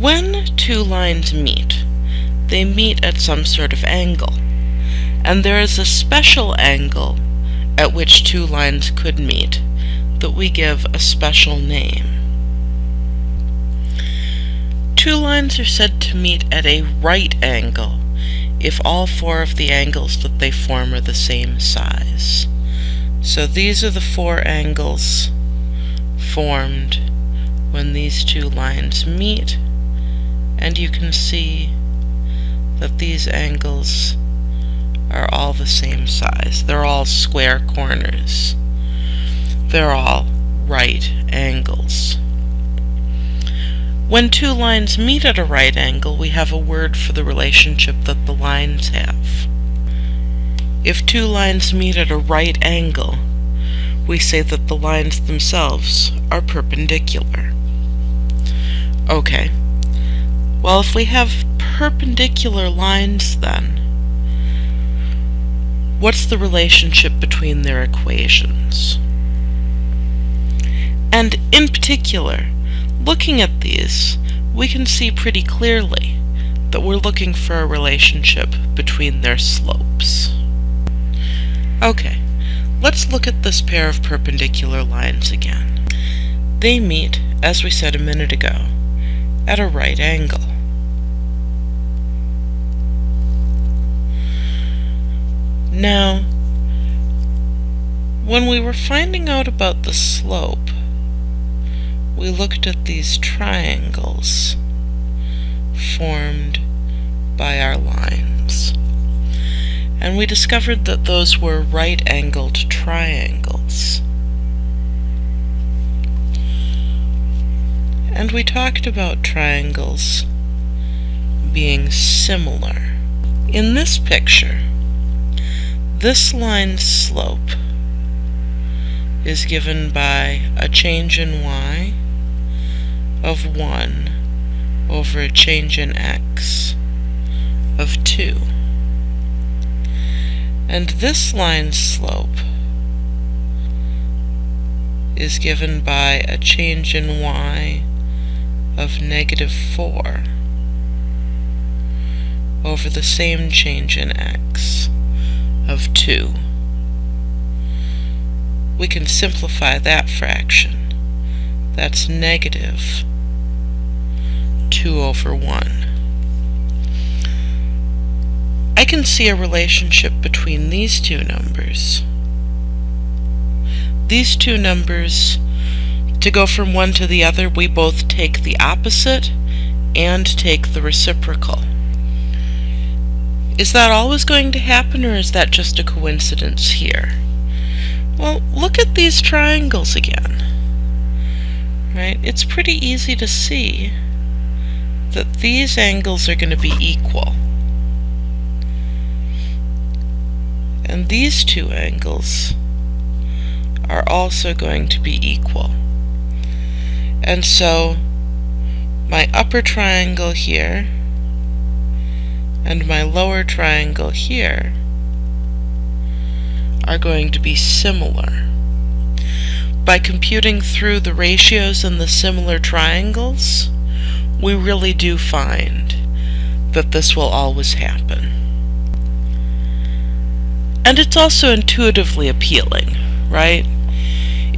When two lines meet, they meet at some sort of angle, and there is a special angle at which two lines could meet that we give a special name. Two lines are said to meet at a right angle if all four of the angles that they form are the same size. So these are the four angles formed when these two lines meet, and you can see that these angles are all the same size. They're all square corners. They're all right angles. When two lines meet at a right angle, we have a word for the relationship that the lines have. If two lines meet at a right angle, we say that the lines themselves are perpendicular. Okay, well, if we have perpendicular lines then, what's the relationship between their equations? And in particular, looking at these, we can see pretty clearly that we're looking for a relationship between their slopes. Okay, let's look at this pair of perpendicular lines again. They meet, as we said a minute ago, at a right angle. Now, when we were finding out about the slope, we looked at these triangles formed by our lines, and we discovered that those were right-angled triangles. And we talked about triangles being similar. In this picture, this line's slope is given by a change in y of 1 over a change in x of 2. And this line's slope is given by a change in y of negative 4 over the same change in x of 2. We can simplify that fraction. That's negative 2 over 1. I can see a relationship between these two numbers. These two numbers, to go from one to the other, we both take the opposite and take the reciprocal. Is that always going to happen, or is that just a coincidence here? Well, look at these triangles again. Right? It's pretty easy to see that these angles are going to be equal. And these two angles are also going to be equal. And so my upper triangle here and my lower triangle here are going to be similar. By computing through the ratios in the similar triangles, we really do find that this will always happen. And it's also intuitively appealing, right?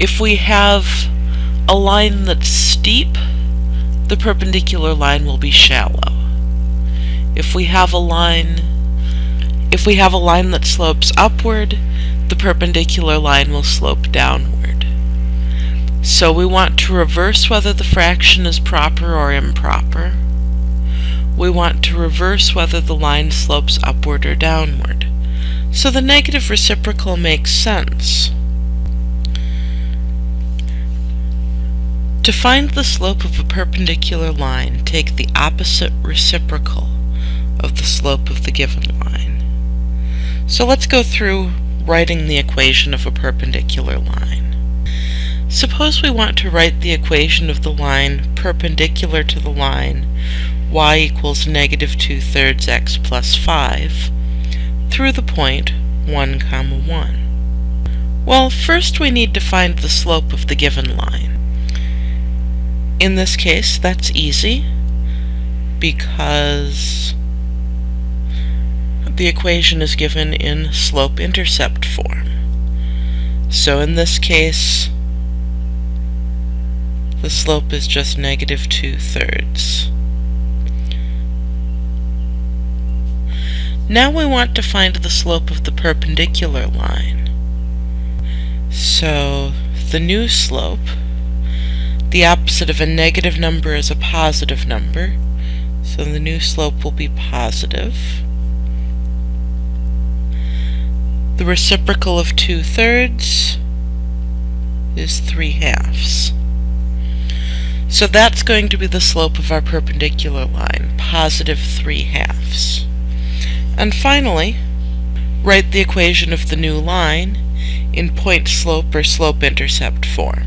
If we have a line that's steep, the perpendicular line will be shallow. If we have a line that slopes upward, the perpendicular line will slope downward. So we want to reverse whether the fraction is proper or improper. We want to reverse whether the line slopes upward or downward. So the negative reciprocal makes sense. To find the slope of a perpendicular line, take the opposite reciprocal of the slope of the given line. So let's go through writing the equation of a perpendicular line. Suppose we want to write the equation of the line perpendicular to the line y equals negative 2/3 x plus 5 through the point 1, 1. Well, first we need to find the slope of the given line. In this case, that's easy. because the equation is given in slope-intercept form. So in this case, the slope is just negative 2/3. Now we want to find the slope of the perpendicular line. So the new slope, the opposite of a negative number is a positive number, so the new slope will be positive. The reciprocal of 2/3 is 3/2. So that's going to be the slope of our perpendicular line, positive 3/2. And finally, write the equation of the new line in point-slope or slope-intercept form.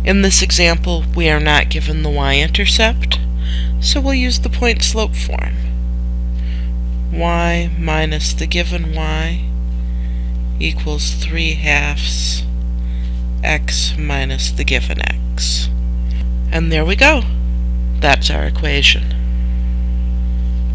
In this example, we are not given the y-intercept, so we'll use the point-slope form. Y minus the given y equals 3/2 x minus the given x. And there we go. That's our equation.